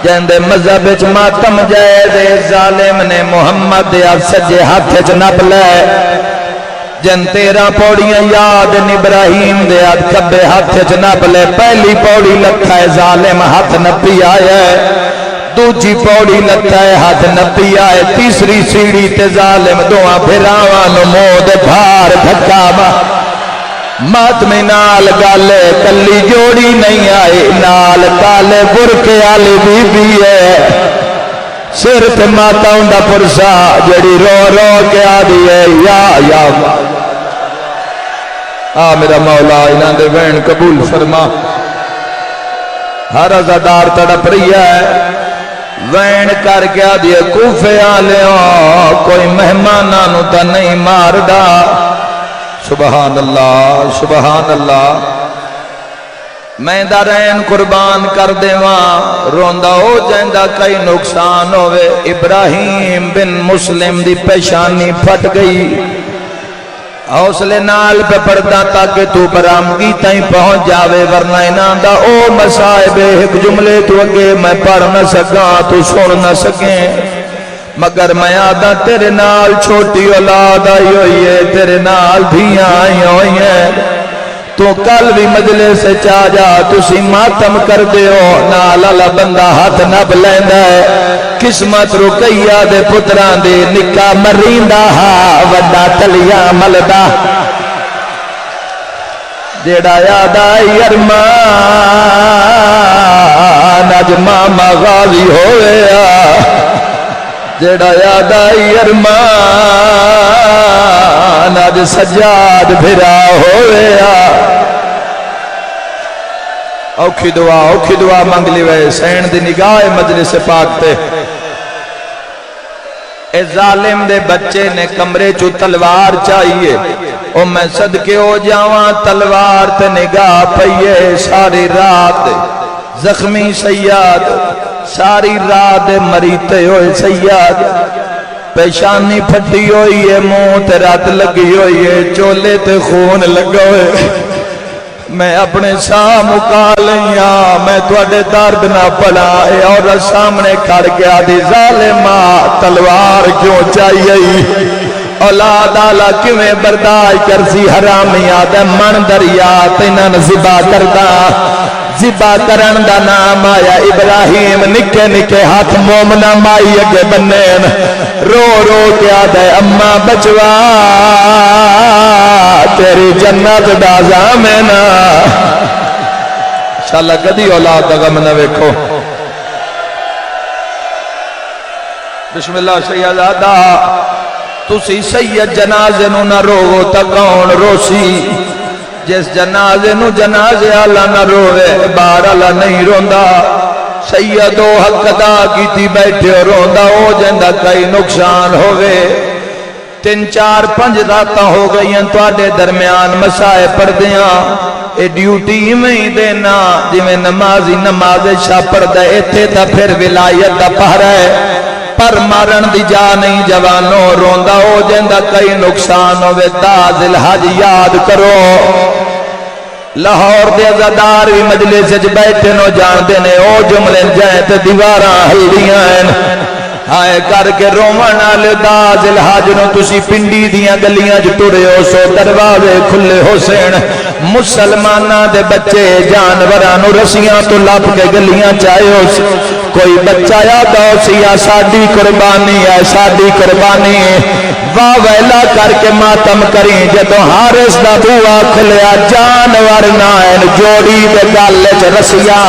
جندے مذہب اچ ماتم جائے دے ظالم نے محمد دیا سجے ہاتھ اچ نپ لے جن 13 پوڑیاں یاد ابراہیم دیا کبے ہاتھ اچ نپ لے پہلی پوڑی لکھا ہے ظالم ہاتھ نپی آئے دوجی پوڑی لگتا ہے ہاتھ نپی آئے تیسری سیڑھی تے ظالم دعا پھراوان مود بھار دھکا ماتمی نال گالے کلی جوڑی نہیں آئی نال کالے برکے آلی بی بی ہے سر تے ماتا ہوندا پرسا جڑی رو رو کے آدھی ہے یا میرا مولا انہاں دے وین قبول فرما ہر عزادار تڑپ رہی ہے وین کر کے آدھے کوفے آلیوں کوئی مہمانانو تا نہیں ماردا سبحان اللہ میں دارین قربان کر دیواں روندہ ہو جائندہ کئی نقصان ہوئے ابراہیم بن مسلم دی پیشانی پھٹ گئی حوصلے نال پہ پڑھتا تاکہ تو برامگی تائیں پہنچ جاوے ورنہ انہاں دا او مسائب ایک جملے تو اگے میں پڑھ نہ سکاں تو سن نہ سکیں مگر میں آدھا تیرے نال چھوٹی اولاد آئی ہوئی ہے تیرے نال دھیاں آئی ہوئی ہیں تو کل بھی مجلس چا جا تسی ماتم کر دیو نال والا بندہ ہاتھ نب لیندا ہے قسمت رقیہ دے پتران دے نکا مریندا ہا وڈا تلیا ملدا جیڑا یاد آئی ارمان اج ماما غازی ہویا جیڑا یاد آئی ارمان اج سجاد بھرا ہویا اوکھی دعا منگ لی وے سین دی نگاہ مجلس پاک تے اے ظالم دے بچے نے کمرے چو تلوار چاہیے او میں صدقے ہو جاواں تلوار تے نگاہ پئیے ساری رات زخمی سیاد ساری رات مریتے ہوئے سیاد پیشانی پھٹی ہوئی ہے منہ تے رات لگی ہوئی ہے چولے تے خون لگا ہوئے میں اپنے ساہ مکا لیا میں تواڈے درد نہ پڑا اور سامنے کھڑ کے آدھی ظالمہ تلوار کیوں چاہیے اولاد آلہ کیویں برداشت کرسی حرامی آدھے من دریا تینن ذبح کردا ذبح کرن دا نام آیا ابراہیم نکے نکے ہاتھ مومنہ مائی اگے بنین رو رو کے آدھے اماں بچوا تیری جنت دا زامنا انشاءاللہ کدی اولاد دا غم نہ ویکھو بسم اللہ سیدہ تسی سید جنازے نو نہ روو تا کون روسی جس جنازے نو جنازے آلہ نہ روے بار آلہ نہیں روندا سیدو حق ادا کیتی بیٹھے روندا ہو جندہ کئی نقصان ہوئے 3 4 5 راتاں ہو گئی ہیں تواڈے درمیان مسائے پڑھ دیاں اے ڈیوٹی میں ہی دینا جی میں نمازی نماز شاہ پڑھ دے ایتھے تا پھر ولایت دا پہرا ہے پر مارن دی جا نہیں جوانوں روندہ ہو جندہ کئی نقصان ہوئے تاز الحج یاد کرو لاہور دے عزادار بھی مجلس اچ بیٹھے نو جان دینے او جملے جائیں تے دیواراں ہلدیاں ہیں ہائے کر کے رومن آلے داز الحاج نو تسی پنڈی دیاں گلیاں جو ٹورے ہو سو دروازے کھلے ہو سین مسلمانہ دے بچے جانورانو رسیاں تو لپ کے گلیاں چاہے ہو سی کوئی بچہ یاد ہو سی یا ساڑی قربانی ہے ساڑی قربانی واہ ویلا کر کے ماتم کریں جدو حارس دا بوا کھلیا جانور نائن جوڑی دے گالج رسیاں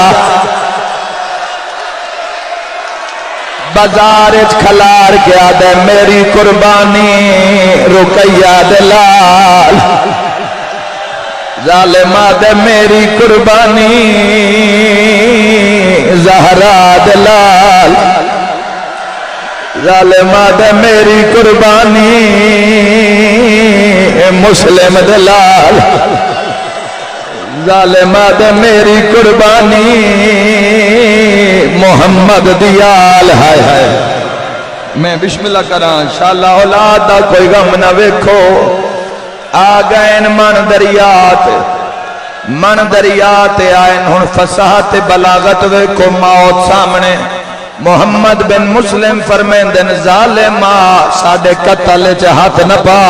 بازار کھلار کے آدھے میری قربانی رقیہ دلال ظالمہ دے میری قربانی زہرا دلال ظالمہ دے میری قربانی مسلم دلال ظالمہ دے میری قربانی محمد دیال ہے میں بسم اللہ کراں انشاءاللہ اولاد دا کوئی غم نہ ویکھو آگئن من دریات آئین ہن فصاحت بلاغت ویکھو موت سامنے محمد بن مسلم فرمیندن ظالمہ ساڑے قتل چ ہاتھ نہ پا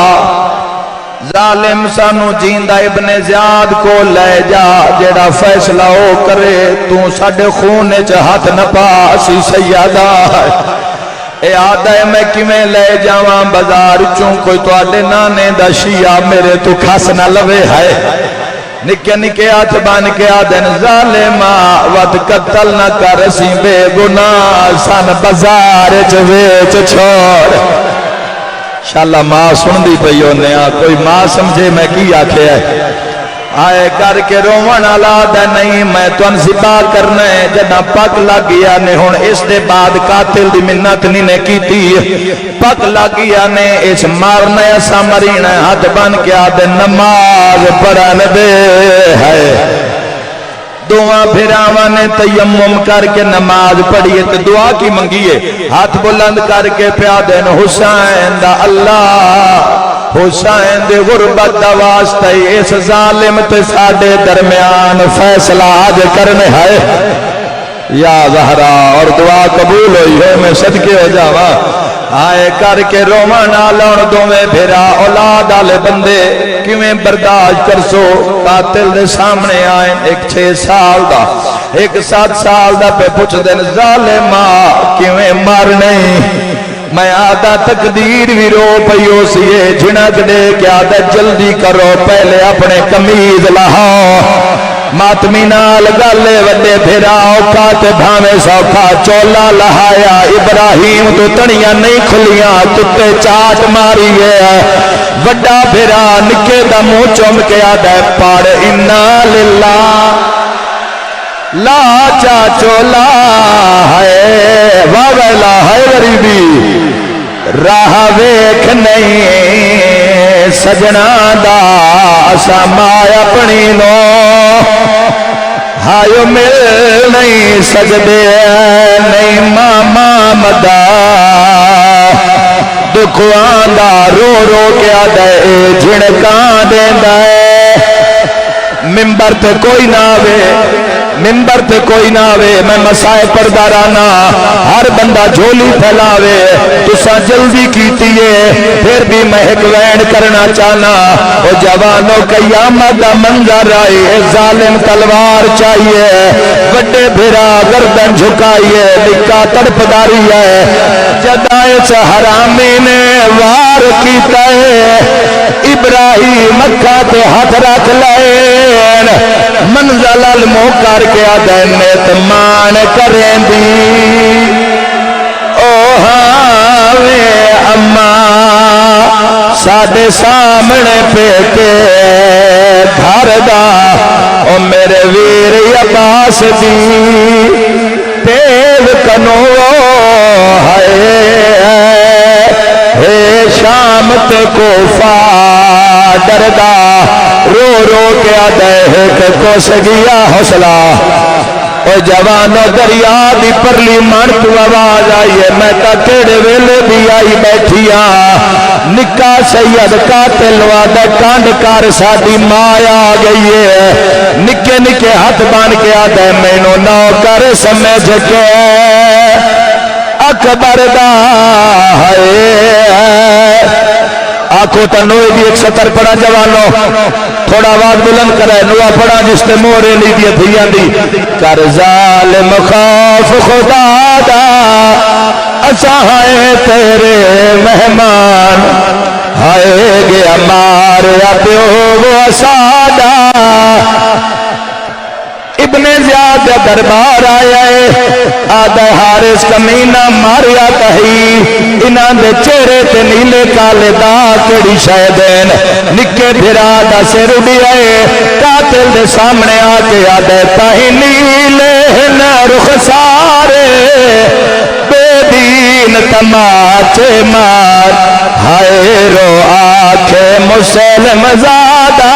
ظالم سانو جیندہ ابن زیاد کو لے جا جیڑا فیصلہ ہو کرے تو ساڑے خونے چا ہاتھ نہ پاسی سیادہ اے آدھے میں کمیں لے جاواں بازار چون کوئی تو آڈے نانے دا شیعہ میرے تو کھاس نہ لوے ہے نکے نکے آتھ بان کے آدھن ظالمہ ود قتل نہ کرسی بے گناہ سان بازار چویچ چھوڑ انشاءاللہ ماں سن دی پئی ہونے کوئی ماں سمجھے میں کی آکھے ہے آئے کر کے رومن آلاد نہیں میں تو انزبا کرنے جنہ پک لگیا نے ہون اس دے بعد قاتل دی منت نہیں نے کی تھی پک لگیا نے اس مارنے ایسا مرین حد بن کے آدھے نماز پڑھن دے ہے دعا پھراواں نے تیمم کر کے نماز پڑھیے تو دعا کی منگیے ہاتھ بلند کر کے پیادن حسین دا اللہ حسین دے غربت دا واسطہ اس ظالم تے ساڑے درمیان فیصلہ آج کرنے ہے یا زہرا اور دعا قبول ہوئی ہے میں صدقے ہو جاوا آئے کر کے رومن آلون دومیں بھیرا اولاد آلے بندے کیویں برداشت کر سو قاتل دے سامنے آئیں ایک 6 سال دا ایک 7 سال دا پہ پوچھ دن ظالمہ کیویں مر نہیں میں آدھا تقدیر بھی رو پیو سیے جھنک دے کہ آدھا جلدی کرو پہلے اپنے قمیض لہاؤ ماتمی نال گالے وڈے پھرا اوکھا تے بھاویں سوکھا چولا لہایا ابراہیم تو تنیاں نہیں کھلیاں کتے چاٹ ماری ہے وڈا پھرا نکے دا منہ چوم کے آدھا پاڑ انا للہ لا چا چولا ہے واویلا ہے غریبی راہ ویکھ نہیں سجنا دا سامائے اپنی نو ہائیو مل نہیں سجدے نہیں ماما مدا دکھوان دا رو رو کیا دے جھڑکاں دے دے ممبر تے کوئی نہ آوے ممبر تے کوئی نہ آوے میں مسائے پردہ رانا ہر بندہ جھولی پھیلاوے تسا جلدی کیتیے پھر بھی میں ایک وین کرنا چاہنا او جوانوں قیامت دا منظر آئے ظالم تلوار چاہیے وڈے بھرا گردن جھکائیے نکا تڑپ داری ہے جدائے سے حرامی نے وار کیتا ہے ابراہیم مکہ تے ہاتھ رکھ لائے منزل الموکر کے آدھنیت مان کریں دی او ہاوے اماں ساڑھے سامنے پہ کے گھر دا او میرے ویر عباس دی تیو کنو ہے شام تے کوفہ ڈردا رو رو کے آدھے کہ کو سگیا حوصلہ او جوانو دریا دی پرلی من تو آواز آئیے میں تا کیڑے ویلے بھی آئی بیٹھیا نکا سید قاتل وعدہ کانڈ کار ساڑی مایا آگئی ہے نکے نکے ہاتھ بان کے آدھے مینو نوکر سمجھ کے اکبر دا ہے آنکھوں تا نوے دی 170 پڑا جوانو تھوڑا آواز بلند کرے نوہ پڑا جس تے مورے لی دی دھیاں دی کر ظالم خوف خدا دا اچھائے تیرے مہمان ہائے گیا ماریا پیو وہ سادہ ابن زیاد دربار آیا ہے آدھے حارس کمینہ ماریا تہی انہاں دے چہرے تے نیلے کالے دا کڑی شہدین نکے بھرا دا سر بھی آئے قاتل دے سامنے آکے آدھے تہی نیلے نہ رخ سارے بے دین تماچے مار ہائے رو آکھے مسلم زادہ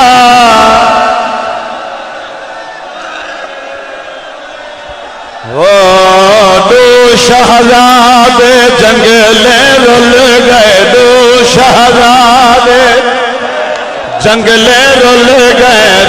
دو شہزادے جنگلے رل گئے دو شہزادے جنگلے رل گئے